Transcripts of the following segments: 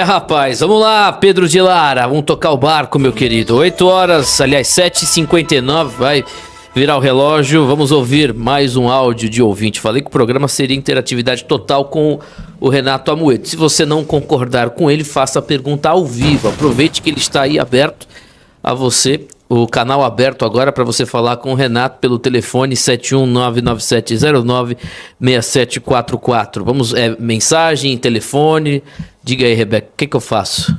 Rapaz, vamos lá, Pedro de Lara, vamos tocar o barco, meu querido. 8 horas, aliás, 7h59, vai virar o relógio. Vamos ouvir mais um áudio de ouvinte. Falei que o programa seria interatividade total com o Renato Amoedo. Se você não concordar com ele, faça a pergunta ao vivo. Aproveite que ele está aí aberto a você. O canal aberto agora para você falar com o Renato pelo telefone 71997096744. Vamos, mensagem, telefone. Diga aí, Rebeca, o que eu faço?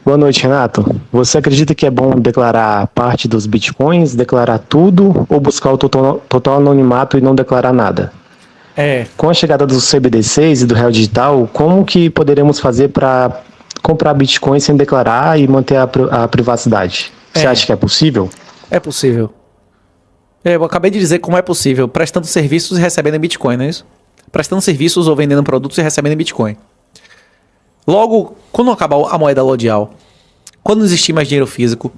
Boa noite, Renato. Você acredita que é bom declarar parte dos bitcoins, declarar tudo ou buscar o total anonimato e não declarar nada? Com a chegada do CBDCs e do Real Digital, como que poderemos fazer para comprar bitcoin sem declarar e manter a privacidade? Você acha que é possível? É possível. Eu acabei de dizer como é possível, prestando serviços e recebendo em Bitcoin, não é isso? Prestando serviços ou vendendo produtos e recebendo em Bitcoin. Logo, quando acabar a moeda lodial, quando não existir mais dinheiro físico,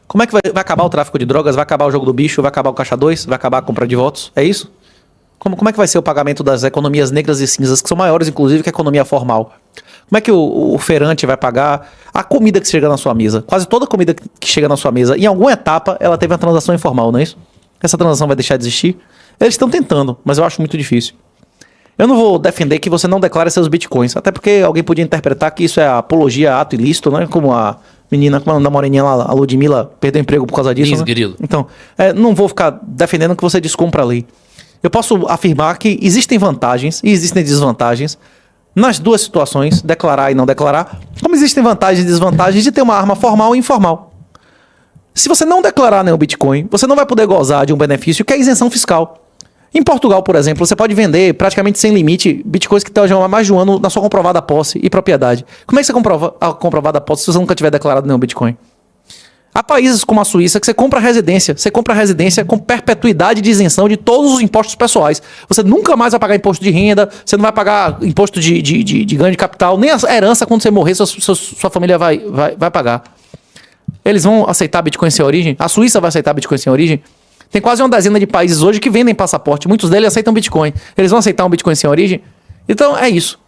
como é que vai acabar o tráfico de drogas? Vai acabar o jogo do bicho? Vai acabar o caixa 2? Vai acabar a compra de votos? É isso? Como é que vai ser o pagamento das economias negras e cinzas, que são maiores, inclusive, que a economia formal? Como é que o feirante vai pagar a comida que chega na sua mesa? Quase toda comida que chega na sua mesa, em alguma etapa, ela teve uma transação informal, não é isso? Essa transação vai deixar de existir? Eles estão tentando, mas eu acho muito difícil. Eu não vou defender que você não declare seus bitcoins, até porque alguém podia interpretar que isso é apologia a ato ilícito, né? Como a menina, como a moreninha lá, a Ludmilla, perdeu emprego por causa disso, né? Então, não vou ficar defendendo que você descumpra a lei. Eu posso afirmar que existem vantagens e existem desvantagens nas duas situações, declarar e não declarar, como existem vantagens e desvantagens de ter uma arma formal e informal. Se você não declarar nenhum Bitcoin, você não vai poder gozar de um benefício que é a isenção fiscal. Em Portugal, por exemplo, você pode vender praticamente sem limite Bitcoins que estão há mais de um ano na sua comprovada posse e propriedade. Como é que você comprova a comprovada posse se você nunca tiver declarado nenhum Bitcoin? Há países como a Suíça que você compra residência. Você compra residência com perpetuidade de isenção de todos os impostos pessoais. Você nunca mais vai pagar imposto de renda, você não vai pagar imposto de ganho de capital, nem a herança quando você morrer, sua família vai pagar. Eles vão aceitar Bitcoin sem origem? A Suíça vai aceitar Bitcoin sem origem? Tem quase uma dezena de países hoje que vendem passaporte. Muitos deles aceitam Bitcoin. Eles vão aceitar um Bitcoin sem origem? Então é isso.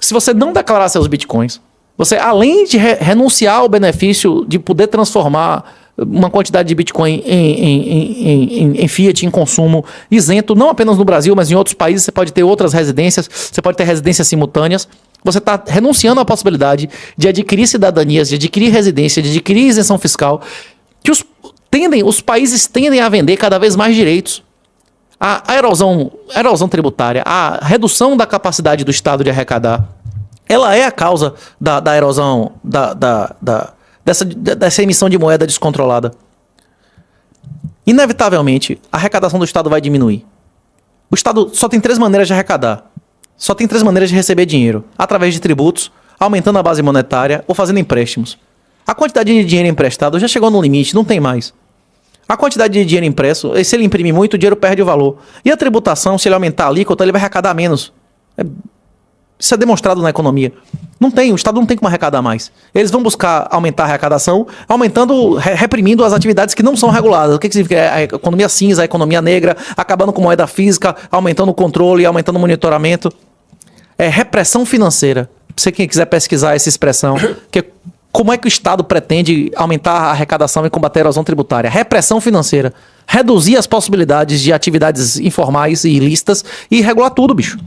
Se você não declarar seus Bitcoins, você, além de renunciar ao benefício de poder transformar uma quantidade de Bitcoin em fiat, em consumo isento, não apenas no Brasil, mas em outros países, você pode ter outras residências, você pode ter residências simultâneas, você está renunciando à possibilidade de adquirir cidadanias, de adquirir residência, de adquirir isenção fiscal, que os países tendem a vender cada vez mais direitos. A erosão tributária, a redução da capacidade do Estado de arrecadar, ela é a causa da erosão, dessa emissão de moeda descontrolada. Inevitavelmente, a arrecadação do Estado vai diminuir. O Estado só tem 3 maneiras de arrecadar. Só tem 3 maneiras de receber dinheiro. Através de tributos, aumentando a base monetária ou fazendo empréstimos. A quantidade de dinheiro emprestado já chegou no limite, não tem mais. A quantidade de dinheiro impresso, se ele imprimir muito, o dinheiro perde o valor. E a tributação, se ele aumentar a alíquota, ele vai arrecadar menos. Isso é demonstrado na economia. O Estado não tem como arrecadar mais. Eles vão buscar aumentar a arrecadação, reprimindo as atividades que não são reguladas. O que significa? A economia cinza, a economia negra, acabando com moeda física, aumentando o controle, aumentando o monitoramento. É repressão financeira. Se quem quiser pesquisar essa expressão, como é que o Estado pretende aumentar a arrecadação e combater a erosão tributária? Repressão financeira. Reduzir as possibilidades de atividades informais e ilícitas e regular tudo, bicho.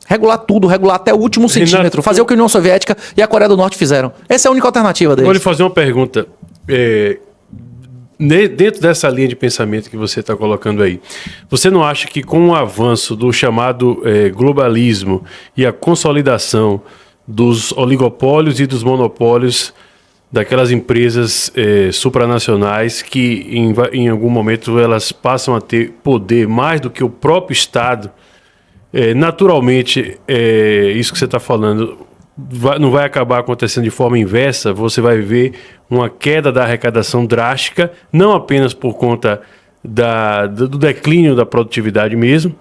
Regular tudo, regular até o último centímetro. Fazer o que a União Soviética e a Coreia do Norte fizeram. Essa é a única alternativa deles. Vou lhe fazer uma pergunta. Dentro dessa linha de pensamento que você está colocando aí, você não acha que com o avanço do chamado globalismo e a consolidação dos oligopólios e dos monopólios daquelas empresas supranacionais que em algum momento elas passam a ter poder mais do que o próprio Estado, naturalmente isso que você está falando não vai acabar acontecendo de forma inversa? Você vai ver uma queda da arrecadação drástica, não apenas por conta do declínio da produtividade mesmo,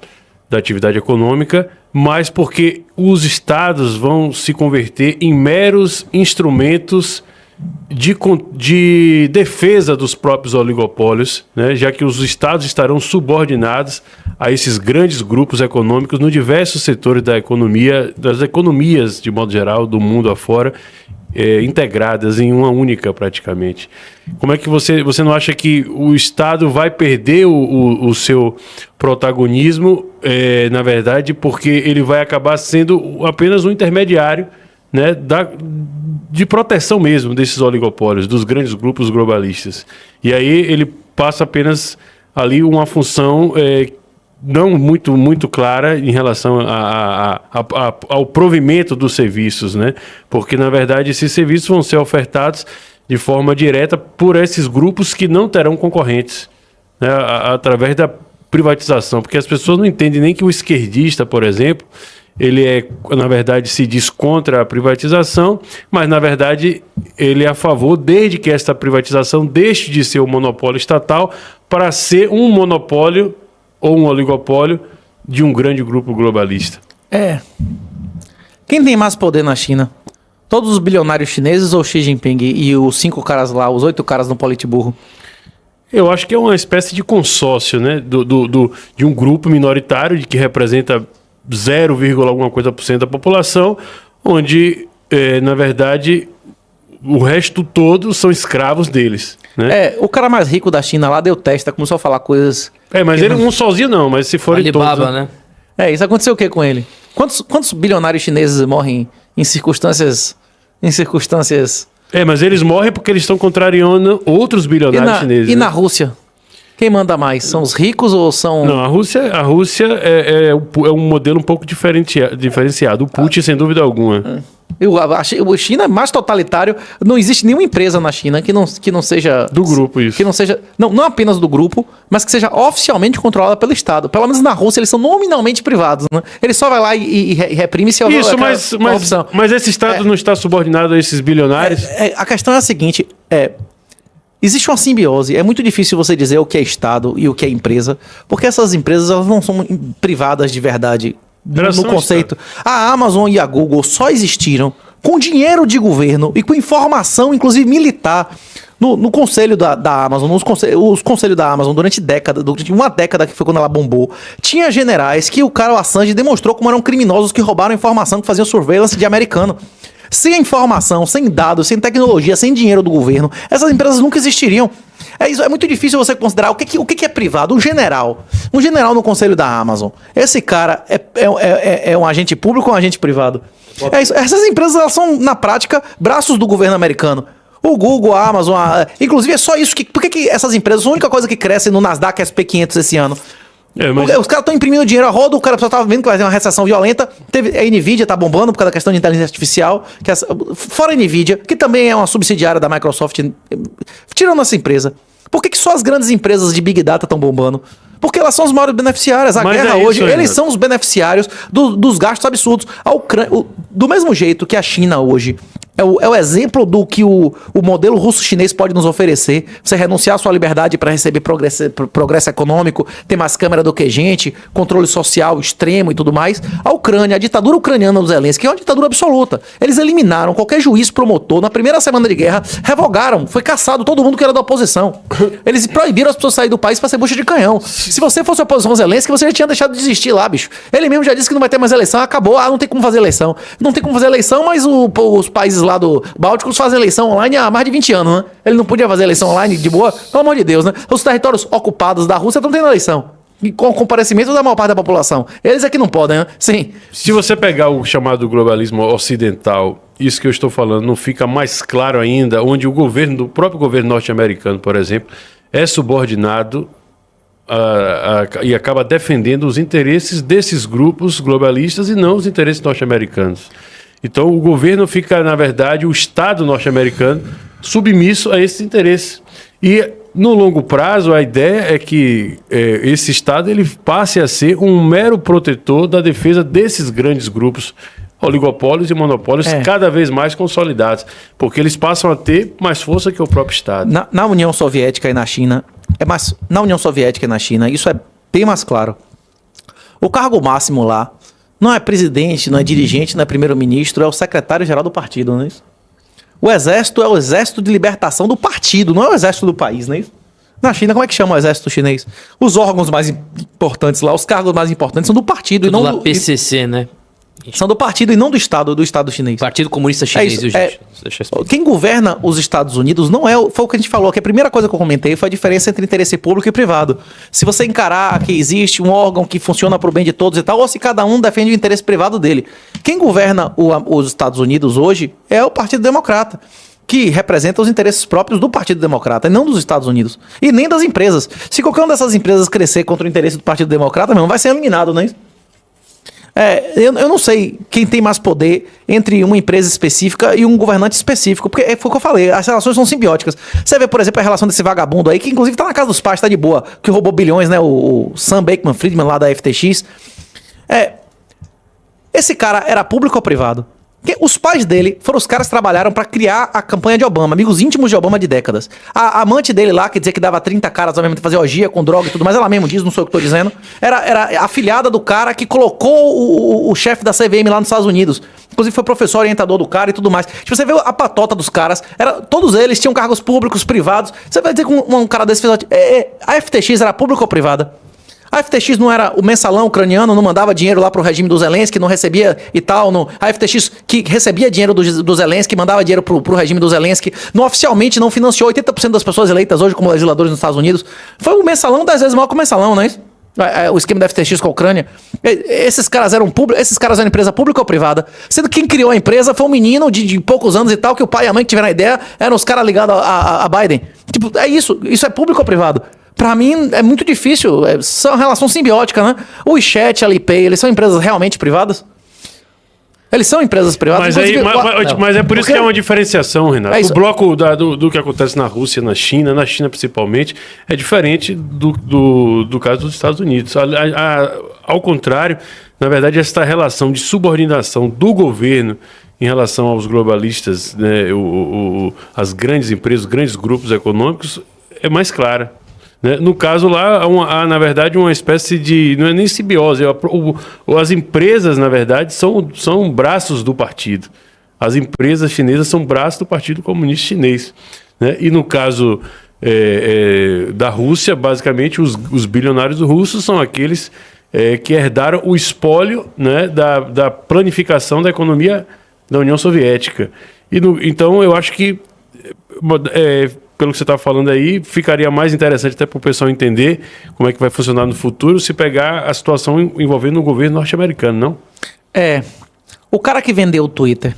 da atividade econômica, mas porque os estados vão se converter em meros instrumentos de defesa dos próprios oligopólios, né, já que os estados estarão subordinados a esses grandes grupos econômicos nos diversos setores da economia, das economias de modo geral, do mundo afora, integradas em uma única praticamente. Como é que você não acha que o Estado vai perder o seu protagonismo, na verdade, porque ele vai acabar sendo apenas um intermediário, né, de proteção mesmo desses oligopólios, dos grandes grupos globalistas. E aí ele passa apenas ali uma função não muito clara em relação ao provimento dos serviços, né? Porque, na verdade, esses serviços vão ser ofertados de forma direta por esses grupos que não terão concorrentes, né, através da privatização. Porque as pessoas não entendem nem que o esquerdista, por exemplo, ele na verdade, se diz contra a privatização, mas, na verdade, ele é a favor, desde que esta privatização deixe de ser um monopólio estatal para ser um monopólio ou um oligopólio de um grande grupo globalista. Quem tem mais poder na China? Todos os bilionários chineses ou Xi Jinping e os 5 caras lá, os 8 caras no Politburro? Eu acho que é uma espécie de consórcio, né, de um grupo minoritário que representa 0, alguma coisa por cento da população, onde, na verdade, o resto todo são escravos deles, né? O cara mais rico da China lá deu testa, começou a falar coisas... mas ele não sozinho não, mas se forem Alibaba, todos... né? Isso aconteceu o que com ele? Quantos bilionários chineses morrem em circunstâncias... mas eles morrem porque eles estão contrariando outros bilionários chineses. E na Rússia? Quem manda mais? São os ricos ou são... Não, a Rússia é um modelo um pouco diferenciado. O Putin, sem dúvida alguma. A China é mais totalitário. Não existe nenhuma empresa na China que não seja... Do grupo, isso. Que não seja... Não apenas do grupo, mas que seja oficialmente controlada pelo Estado. Pelo menos na Rússia eles são nominalmente privados, né? Ele só vai lá e reprime se houver corrupção. Mas esse Estado não está subordinado a esses bilionários? A questão é a seguinte... Existe uma simbiose. É muito difícil você dizer o que é Estado e o que é empresa, porque essas empresas elas não são privadas de verdade no conceito. A Amazon e a Google só existiram com dinheiro de governo e com informação, inclusive militar, no conselho da Amazon, os conselhos da Amazon durante uma década, que foi quando ela bombou. Tinha generais que o Assange demonstrou como eram criminosos que roubaram informação, que faziam surveillance de americano. Sem informação, sem dados, sem tecnologia, sem dinheiro do governo, essas empresas nunca existiriam. É muito difícil você considerar o que é privado. Um general no conselho da Amazon. Esse cara é um agente público ou um agente privado? É isso. Essas empresas elas são, na prática, braços do governo americano. O Google, a Amazon, inclusive é só isso. Por que essas empresas, a única coisa que cresce no Nasdaq SP500 esse ano? Os caras estão imprimindo dinheiro a roda, o cara só estava vendo que vai ter uma recessão violenta. A Nvidia tá bombando por causa da questão de inteligência artificial. Fora a Nvidia, que também é uma subsidiária da Microsoft, tirando essa empresa. Por que só as grandes empresas de Big Data estão bombando? Porque elas são os maiores beneficiários. A guerra hoje, eles são os beneficiários dos gastos absurdos. Do mesmo jeito que a China hoje é o exemplo do que o modelo russo-chinês pode nos oferecer. Você renunciar à sua liberdade para receber progresso econômico, ter mais câmera do que gente, controle social extremo e tudo mais. A Ucrânia, a ditadura ucraniana do Zelensky é uma ditadura absoluta. Eles eliminaram qualquer juiz promotor. Na primeira semana de guerra, revogaram, foi caçado todo mundo que era da oposição. Eles proibiram as pessoas saírem do país para ser bucha de canhão. Se você fosse oposição ao Zelensky, você já tinha deixado de existir lá, bicho. Ele mesmo já disse que não vai ter mais eleição, acabou. Não tem como fazer eleição. Não tem como fazer eleição, mas os países lá do Bálticos fazem eleição online há mais de 20 anos, né? Ele não podia fazer eleição online de boa? Pelo amor de Deus, né? Os territórios ocupados da Rússia estão tendo eleição. E com o comparecimento da maior parte da população. Eles é que não podem, né? Sim. Se você pegar o chamado globalismo ocidental, isso que eu estou falando não fica mais claro ainda, onde o próprio governo norte-americano, por exemplo, é subordinado e acaba defendendo os interesses desses grupos globalistas e não os interesses norte-americanos. Então o governo fica, na verdade, o Estado norte-americano submisso a esses interesses. E no longo prazo a ideia é que esse Estado ele passe a ser um mero protetor da defesa desses grandes grupos, oligopólios e monopólios cada vez mais consolidados, porque eles passam a ter mais força que o próprio Estado. Na União Soviética e na China, na União Soviética e na China, isso é bem mais claro. O cargo máximo lá não é presidente, não é dirigente, não é primeiro-ministro, é o secretário-geral do partido, não é isso? O exército é o exército de libertação do partido, não é o exército do país, não é isso? Na China, como é que chama o exército chinês? Os órgãos mais importantes lá, os cargos mais importantes são do partido. Tudo e não lá do PCC, né? São do partido e não do Estado chinês. Partido Comunista Chinês, viu, gente? Quem governa os Estados Unidos não é... Foi o que a gente falou, que a primeira coisa que eu comentei foi a diferença entre interesse público e privado. Se você encarar que existe um órgão que funciona para o bem de todos e tal, ou se cada um defende o interesse privado dele. Quem governa os Estados Unidos hoje é o Partido Democrata, que representa os interesses próprios do Partido Democrata, e não dos Estados Unidos. E nem das empresas. Se qualquer uma dessas empresas crescer contra o interesse do Partido Democrata, mesmo, vai ser eliminado, não é isso? Eu não sei quem tem mais poder entre uma empresa específica e um governante específico, porque foi o que eu falei, as relações são simbióticas. Você vê, por exemplo, a relação desse vagabundo aí, que inclusive tá na casa dos pais, tá de boa, que roubou bilhões, né, o Sam Bankman-Friedman lá da FTX. Esse cara era público ou privado? Porque os pais dele foram os caras que trabalharam pra criar a campanha de Obama, amigos íntimos de Obama de décadas. A amante dele lá, que dizia que dava 30 caras, obviamente, fazer orgia com droga e tudo mais, ela mesmo diz, não sou eu que tô dizendo, era a filhada do cara que colocou o chefe da CVM lá nos Estados Unidos. Inclusive foi professor orientador do cara e tudo mais. Tipo, você vê a patota dos caras, todos eles tinham cargos públicos, privados. Você vai dizer que um cara desse fez... A FTX era pública ou privada? A FTX não era o mensalão ucraniano, não mandava dinheiro lá pro regime do Zelensky, não recebia e tal. A FTX que recebia dinheiro do Zelensky, mandava dinheiro pro regime do Zelensky, não oficialmente não financiou 80% das pessoas eleitas hoje como legisladores nos Estados Unidos. Foi o mensalão 10 vezes maior que o mensalão, não é isso? O esquema da FTX com a Ucrânia. Esses caras eram públicos, esses caras eram empresa pública ou privada? Sendo que quem criou a empresa foi um menino de poucos anos e tal, que o pai e a mãe que tiveram a ideia eram os caras ligados a Biden. Tipo, isso é público ou privado? Pra mim é muito difícil, são uma relação simbiótica, né? O WeChat, a Alipay, eles são empresas realmente privadas? Eles são empresas privadas. Mas é por isso que é uma diferenciação, Renato. O bloco do que acontece na Rússia, na China principalmente, é diferente do caso dos Estados Unidos. Ao contrário, na verdade, essa relação de subordinação do governo em relação aos globalistas, né, as grandes empresas, os grandes grupos econômicos, é mais clara. No caso lá, há, na verdade, uma espécie de... Não é nem simbiose. As empresas, na verdade, são braços do partido. As empresas chinesas são braços do Partido Comunista Chinês. Né? E no caso da Rússia, basicamente, os bilionários russos são aqueles que herdaram o espólio, né, da planificação da economia da União Soviética. Então, eu acho que... pelo que você está falando aí, ficaria mais interessante até para o pessoal entender como é que vai funcionar no futuro se pegar a situação envolvendo o governo norte-americano, não? O cara que vendeu o Twitter.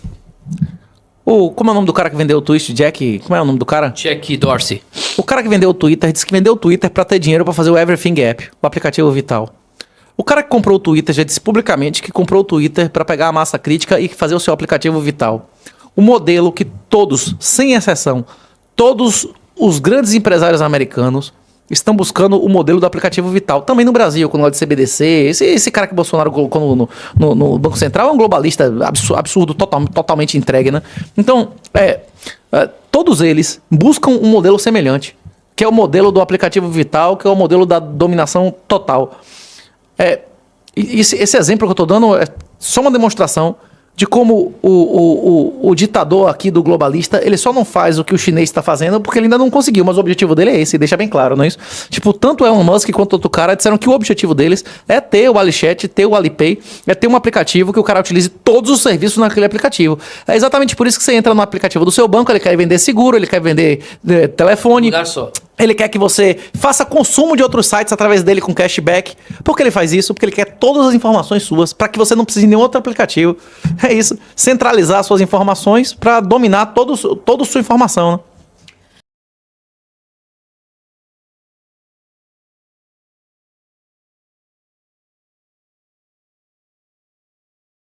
Como é o nome do cara que vendeu o Twitter? Jack... Como é o nome do cara? Jack Dorsey. O cara que vendeu o Twitter disse que vendeu o Twitter para ter dinheiro para fazer o Everything App, o aplicativo Vital. O cara que comprou o Twitter já disse publicamente que comprou o Twitter para pegar a massa crítica e fazer o seu aplicativo Vital. O modelo que todos, sem exceção, todos os grandes empresários americanos estão buscando o modelo do aplicativo Vital. Também no Brasil, com o de CBDC. Esse cara que o Bolsonaro colocou no Banco Central é um globalista absurdo, totalmente entregue, né? Então, todos eles buscam um modelo semelhante, que é o modelo do aplicativo Vital, que é o modelo da dominação total. Esse exemplo que eu estou dando é só uma demonstração de como o ditador aqui do globalista, ele só não faz o que o chinês está fazendo porque ele ainda não conseguiu, mas o objetivo dele é esse, deixa bem claro, não é isso? Tipo, tanto Elon Musk quanto outro cara disseram que o objetivo deles é ter o AliChat, ter o Alipay, é ter um aplicativo que o cara utilize todos os serviços naquele aplicativo. É exatamente por isso que você entra no aplicativo do seu banco, ele quer vender seguro, ele quer vender telefone. Lugar só. Ele quer que você faça consumo de outros sites através dele com cashback. Por que ele faz isso? Porque ele quer todas as informações suas, para que você não precise de nenhum outro aplicativo. É isso. Centralizar suas informações para dominar toda a sua informação, né?